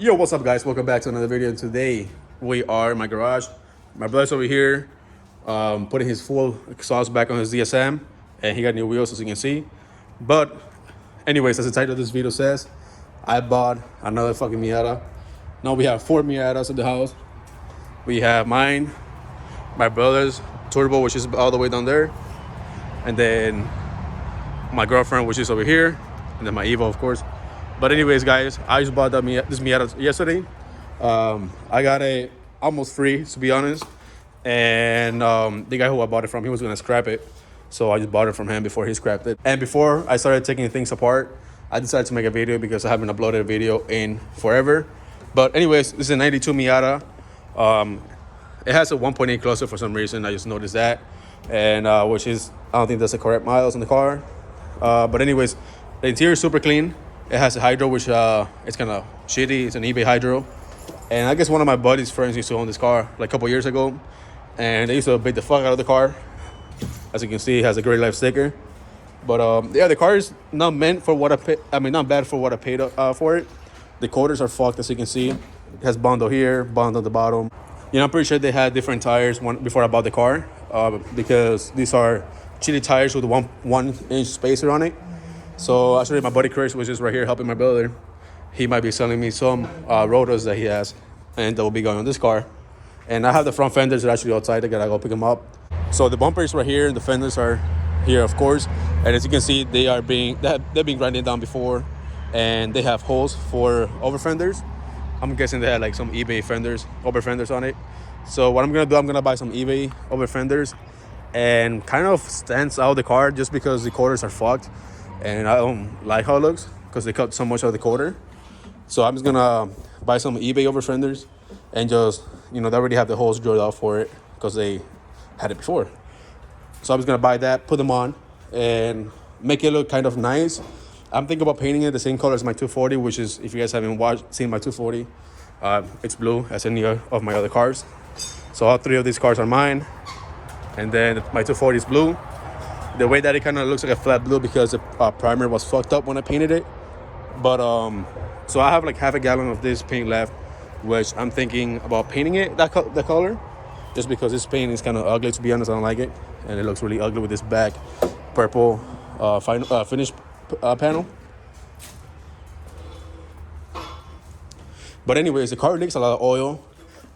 Yo, what's up, guys? Welcome back to another video. Today we are in my garage. My brother's over here putting his full exhaust back on his DSM, and he got new wheels, as you can see. But anyways, as the title of this video says, I bought another fucking Miata. Now we have 4 Miatas at the house. We have mine, my brother's turbo, which is all the way down there, and then my girlfriend, which is over here, and then my Evo, of course. But anyways, guys, I just bought this Miata yesterday. I got it almost free, to be honest. And the guy who I bought it from, he was gonna scrap it. So I just bought it from him before he scrapped it. And before I started taking things apart, I decided to make a video because I haven't uploaded a video in forever. But anyways, this is a 92 Miata. It has a 1.8 cluster for some reason. I just noticed that. And which is, I don't think that's the correct miles in the car. But anyways, the interior is super clean. It has a hydro, which it's kind of shitty. It's an eBay hydro. And I guess one of my buddy's friends used to own this car like a couple years ago. And they used to beat the fuck out of the car. As you can see, it has a Great Life sticker. But yeah, the car is not meant for what I paid. I mean, not bad for what I paid for it. The quarters are fucked, as you can see. It has Bondo here, Bondo at the bottom. You know, I'm pretty sure they had different tires before I bought the car. Because these are chili tires with one inch spacer on it. So actually, my buddy Chris was just right here helping my brother. He might be selling me some rotors that he has, and that will be going on this car. And I have the front fenders that are actually outside. I gotta go pick them up. So the bumper is right here, and the fenders are here, of course. And as you can see, they've been grinded down before, and they have holes for over fenders. I'm guessing they had like some eBay fenders, over fenders on it. So what I'm gonna do, I'm gonna buy some eBay over fenders, and kind of stands out the car just because the quarters are fucked. And I don't like how it looks because they cut so much of the quarter. So I'm just gonna buy some eBay over fenders and just, you know, they already have the holes drilled out for it because they had it before. So I'm just gonna buy that, put them on, and make it look kind of nice. I'm thinking about painting it the same color as my 240, which is, if you guys haven't seen my 240, it's blue as any of my other cars. So all 3 of these cars are mine, and then my 240 is blue. The way that it kind of looks like a flat blue because the primer was fucked up when I painted it. But so I have like half a gallon of this paint left, which I'm thinking about painting it the color, just because this paint is kind of ugly, to be honest. I don't like it, and it looks really ugly with this back purple finish panel. But anyways, the car leaks a lot of oil,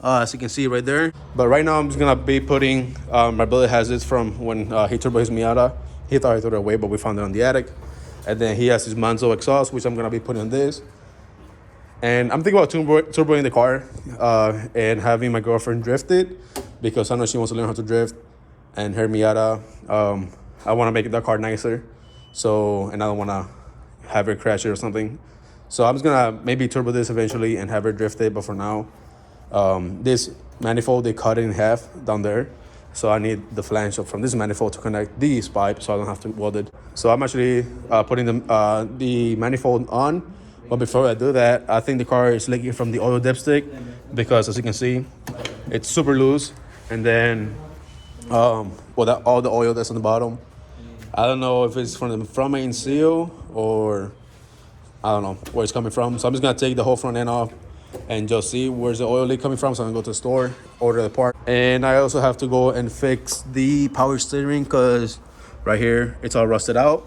as you can see right there. But right now I'm just gonna be putting, my brother has this from when he turbo his Miata. He thought he threw it away, but we found it on the attic. And then he has his Manzo exhaust, which I'm gonna be putting on this. And I'm thinking about turboing the car and having my girlfriend drift it, because I know she wants to learn how to drift. And her Miata, I want to make that car nicer. So, and I don't want to have her crash it or something. So I'm just gonna maybe turbo this eventually and have her drift it. But for now, this manifold, they cut it in half down there. So I need the flange from this manifold to connect these pipes, so I don't have to weld it. So I'm actually putting the manifold on. But before I do that, I think the car is leaking from the oil dipstick, because as you can see, it's super loose. And then, all the oil that's on the bottom, I don't know if it's from the front main seal or I don't know where it's coming from. So I'm just gonna take the whole front end off and just see where's the oil leak coming from. So I'm gonna go to the store, order the part. And I also have to go and fix the power steering, because right here it's all rusted out.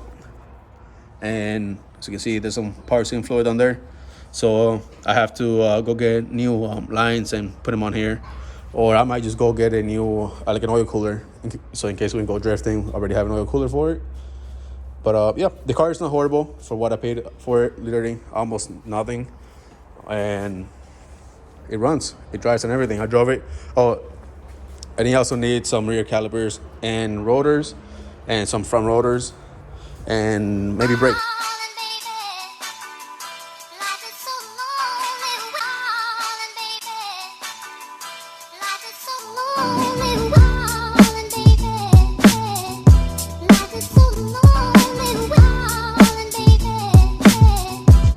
And as you can see, there's some power steering fluid on there. So I have to go get new lines and put them on here. Or I might just go get a new, like an oil cooler. So in case we go drifting, I already have an oil cooler for it. But yeah, the car is not horrible for what I paid for it. Literally almost nothing. And it runs, it drives and everything. I drove it. Oh, and he also needs some rear calipers and rotors and some front rotors and maybe brakes.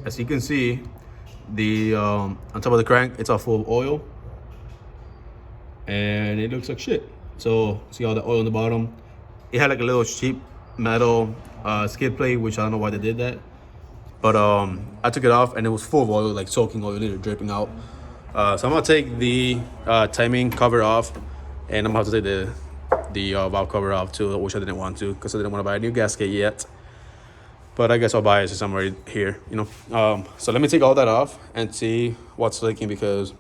As you can see, the on top of the crank, it's all full of oil, and it looks like shit. So see all the oil on the bottom. It had like a little cheap metal skid plate, which I don't know why they did that. But I took it off and it was full of oil, like soaking oil, literally dripping out. So I'm gonna take the timing cover off, and I'm gonna have to take the valve cover off too, which I didn't want to because I didn't want to buy a new gasket yet. But I guess I'll buy it since I'm right here, you know. So let me take all that off and see what's leaking, because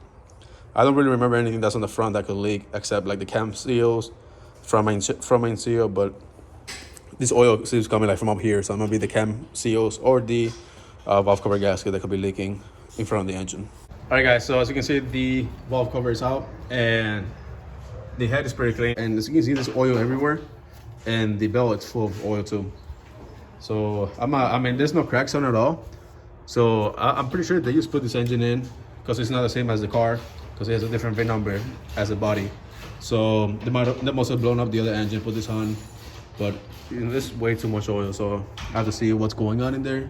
I don't really remember anything that's on the front that could leak except like the cam seals, front main seal. But this oil seems coming like from up here, so it might be the cam seals or the valve cover gasket that could be leaking in front of the engine. All right, guys. So as you can see, the valve cover is out and the head is pretty clean. And as you can see, there's oil everywhere, and the belt is full of oil too. So I mean, there's no cracks on it at all. So I'm pretty sure they just put this engine in because it's not the same as the car, because it has a different VIN number as the body. So they must have blown up the other engine, put this on. But you know, there's way too much oil, so I have to see what's going on in there,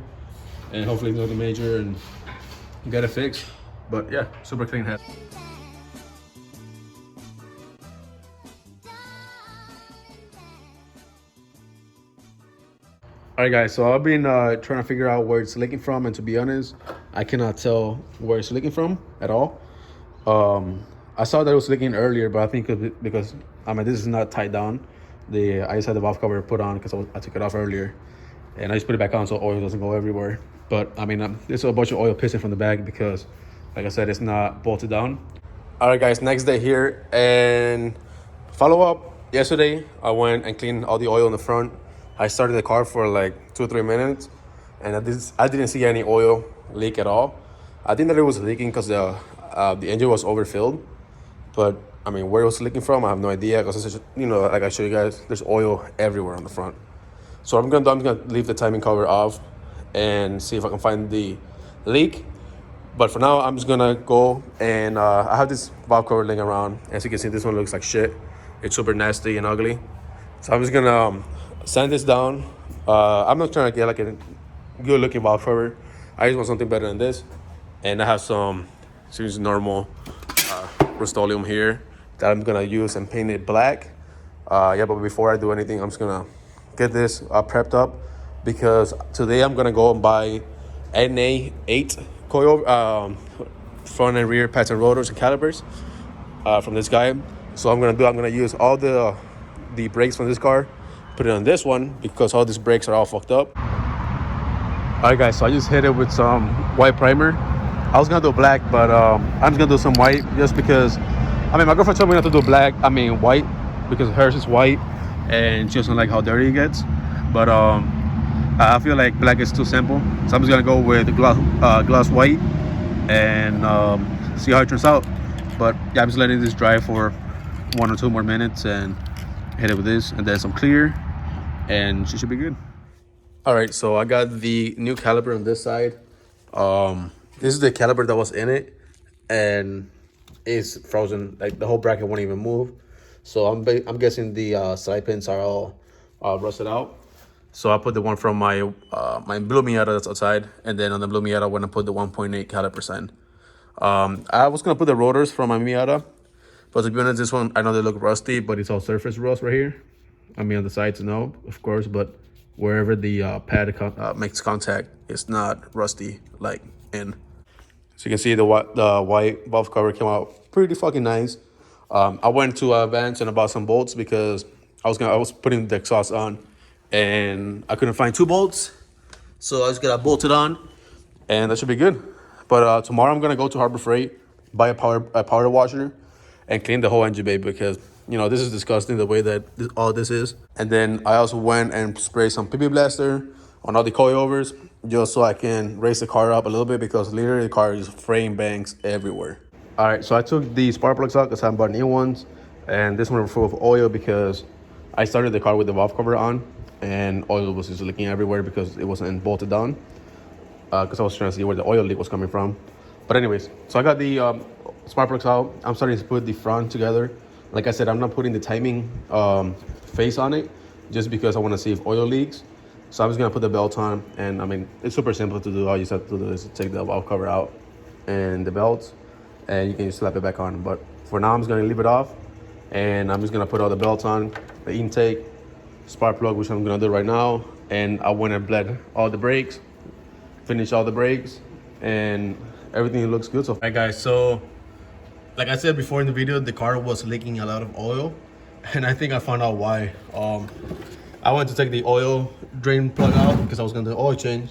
and hopefully nothing major and get it fixed. But yeah, super clean head. All right, guys, so I've been trying to figure out where it's leaking from, and to be honest, I cannot tell where it's leaking from at all. I saw that it was leaking earlier, but I think because I mean, this is not tied down. I just had the valve cover put on because I took it off earlier, and I just put it back on so oil doesn't go everywhere. But I mean, there's a bunch of oil pissing from the back because, like I said, it's not bolted down. All right, guys, next day here, and follow up. Yesterday, I went and cleaned all the oil in the front. I started the car for like 2 or 3 minutes, and I didn't see any oil leak at all. I think that it was leaking because the engine was overfilled, but I mean, where it was leaking from, I have no idea, because you know, like I showed you guys, there's oil everywhere on the front. So I'm gonna leave the timing cover off and see if I can find the leak. But for now, I'm just gonna go and I have this valve cover laying around. As you can see, this one looks like shit. It's super nasty and ugly. So I'm just gonna sand this down. I'm not trying to get like a good looking valve cover. I just want something better than this. And I have some seriously normal Rust-Oleum here that I'm gonna use and paint it black. Yeah, but before I do anything, I'm just gonna get this prepped up, because today I'm gonna go and buy NA8 coil front and rear pattern rotors and calipers from this guy. So I'm gonna use all the brakes from this car, put it on this one, because all these brakes are all fucked up. All right, guys, so I just hit it with some white primer. I was gonna do black, but I'm just gonna do some white just because, I mean, my girlfriend told me not to do white, because hers is white and she doesn't like how dirty it gets. But I feel like black is too simple, so I'm just gonna go with gloss white and see how it turns out. But yeah, I'm just letting this dry for 1 or 2 more minutes and hit it with this, and then some clear, and she should be good. All right, so I got the new caliper on this side. This is the caliper that was in it, and it's frozen. Like the whole bracket won't even move. So I'm guessing the side pins are all rusted out. So I put the one from my blue Miata that's outside, and then on the blue Miata, when I put the 1.8 caliper sign. I was gonna put the rotors from my Miata, but to be honest, this one, I know they look rusty, but it's all surface rust right here. I mean, on the sides, no, of course, but wherever the pad makes contact, it's not rusty like in. So you can see the white valve cover came out pretty fucking nice. I went to Vans and bought some bolts because I was putting the exhaust on, and I couldn't find 2 bolts, so I just got bolted on, and that should be good. But tomorrow I'm gonna go to Harbor Freight, buy a powder washer, and clean the whole engine bay, because you know, this is disgusting the way that all this is. And then I also went and sprayed some PB Blaster on all the coilovers, just so I can raise the car up a little bit, because literally the car is frame bangs everywhere. All right, so I took the spark plugs out because I bought new ones, and this one was full of oil because I started the car with the valve cover on, and oil was just leaking everywhere because it wasn't bolted down. Because I was trying to see where the oil leak was coming from. But anyways, so I got the spark plugs out. I'm starting to put the front together. Like I said, I'm not putting the timing face on it, just because I want to see if oil leaks. So I'm just gonna put the belt on, and I mean, it's super simple to do. All you just have to do is take the valve cover out and the belt, and you can just slap it back on. But for now, I'm just gonna leave it off, and I'm just gonna put all the belts on, the intake, spark plug, which I'm gonna do right now, and I went and bled all the brakes finish all the brakes, and everything looks good. So, all right, guys. So, like I said before in the video, the car was leaking a lot of oil, and I think I found out why. I went to take the oil drain plug out because I was gonna do oil change,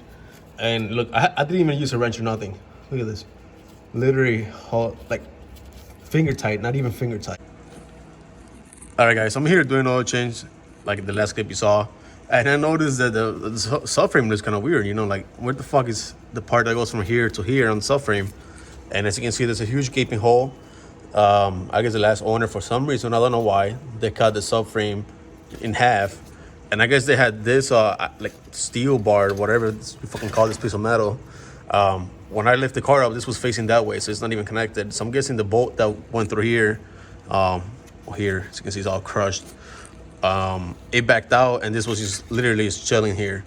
and look, I didn't even use a wrench or nothing. Look at this, literally like finger tight, not even finger tight. All right, guys, so I'm here doing oil change, like the last clip you saw, and I noticed that the subframe looks kind of weird. You know, like where the fuck is the part that goes from here to here on the subframe? And as you can see, there's a huge gaping hole. I guess the last owner, for some reason, I don't know why, they cut the subframe in half, and I guess they had this like steel bar, whatever you fucking call this piece of metal. When I lift the car up, this was facing that way, so it's not even connected. So I'm guessing the bolt that went through here, here, as you can see, it's all crushed. It backed out, and this was just literally chilling here.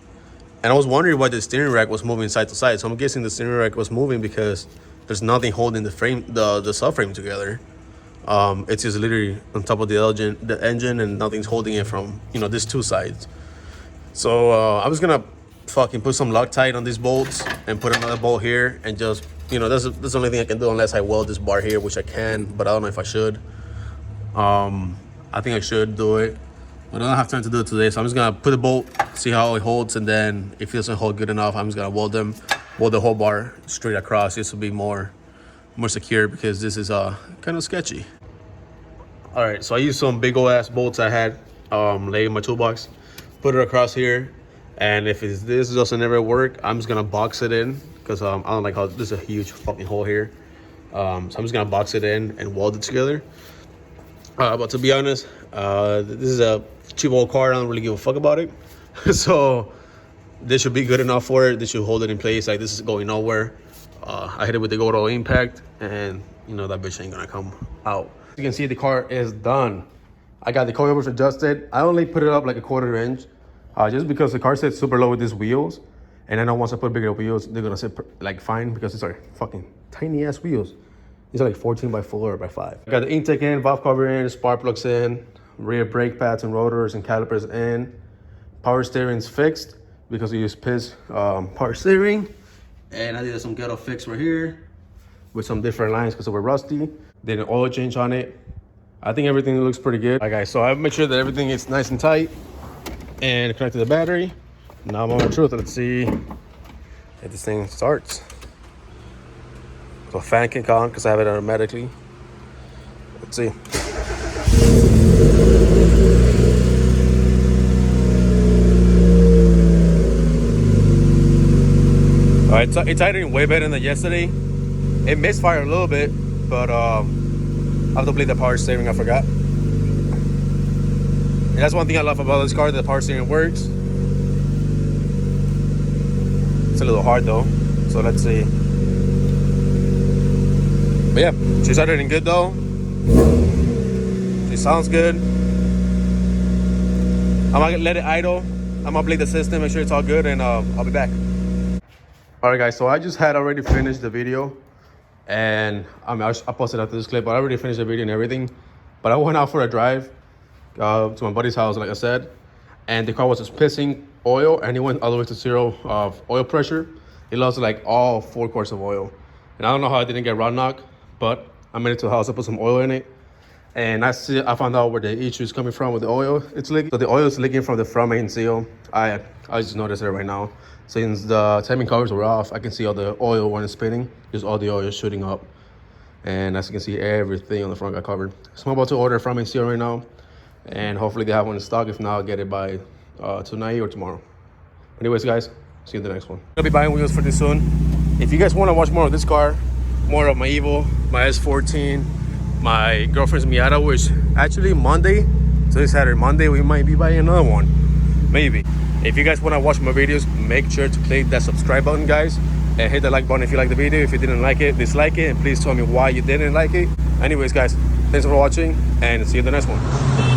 And I was wondering why the steering rack was moving side to side. So I'm guessing the steering rack was moving because there's nothing holding the frame, the subframe together. It's just literally on top of the engine, and nothing's holding it from, you know, these two sides. So I was gonna fucking put some Loctite on these bolts and put another bolt here, and just, you know, that's the only thing I can do unless I weld this bar here, which I can, but I don't know if I should. I think I should do it, but I don't have time to do it today. So I'm just gonna put the bolt, see how it holds, and then if it doesn't hold good enough, I'm just gonna weld the whole bar straight across, just to be more secure, because this is kind of sketchy. All right, so I used some big old ass bolts I had laid in my toolbox, put it across here, and if this doesn't ever work, I'm just gonna box it in, because I don't like how there's a huge fucking hole here. So I'm just gonna box it in and weld it together. But to be honest, this is a cheap old car. I don't really give a fuck about it. So this should be good enough for it. This should hold it in place. Like, this is going nowhere. I hit it with the gold oil impact, and you know that bitch ain't gonna come out. You can see the car is done. I got the coilovers adjusted. I only put it up like a 1/4 inch, just because the car sits super low with these wheels, and I know once I put bigger wheels, they're gonna sit like fine, because these are fucking tiny ass wheels. These are like 14 by 4 or by 5. I got the intake in, valve cover in, spark plugs in, rear brake pads and rotors and calipers in. Power steering's fixed because we use PIS power steering. And I did some ghetto fix right here with some different lines because they were rusty. Did an oil change on it. I think everything looks pretty good. All right, guys, so I've made sure that everything is nice and tight and connected to the battery. Now I'm on the truth. Let's see if this thing starts. So fan kick on because I have it automatically. Let's see. All right, it's idling way better than yesterday. It misfired a little bit, but I have to believe the power steering, I forgot. And that's one thing I love about this car, the power steering works. It's a little hard though, so let's see. But yeah, she's idling good though. She sounds good. I'm gonna let it idle. I'm gonna play the system, make sure it's all good, and I'll be back. All right, guys, so I just had already finished the video, and I posted after this clip, but I already finished the video and everything. But I went out for a drive to my buddy's house, like I said, and the car was just pissing oil, and it went all the way to 0 of oil pressure. It lost like all 4 quarts of oil, and I don't know how I didn't get rod knock. But I made it to the house, I put some oil in it, and I found out where the issue is coming from with the oil. It's leaking. So the oil is leaking from the front main seal. I just noticed it right now. Since the timing covers were off, I can see all the oil when it's spinning. Just all the oil is shooting up. And as you can see, everything on the front got covered. So I'm about to order a front main seal right now, and hopefully they have one in stock. If not, I'll get it by tonight or tomorrow. Anyways, guys, see you in the next one. I'll be buying wheels for this soon. If you guys want to watch more of this car, more of my Evo, my S14, my girlfriend's Miata, which actually Monday, so this Saturday, Monday, we might be buying another one, maybe. If you guys want to watch my videos, make sure to click that subscribe button, guys, and hit the like button if you like the video. If you didn't like it, dislike it, and please tell me why you didn't like it. Anyways, guys, thanks for watching, and see you in the next one.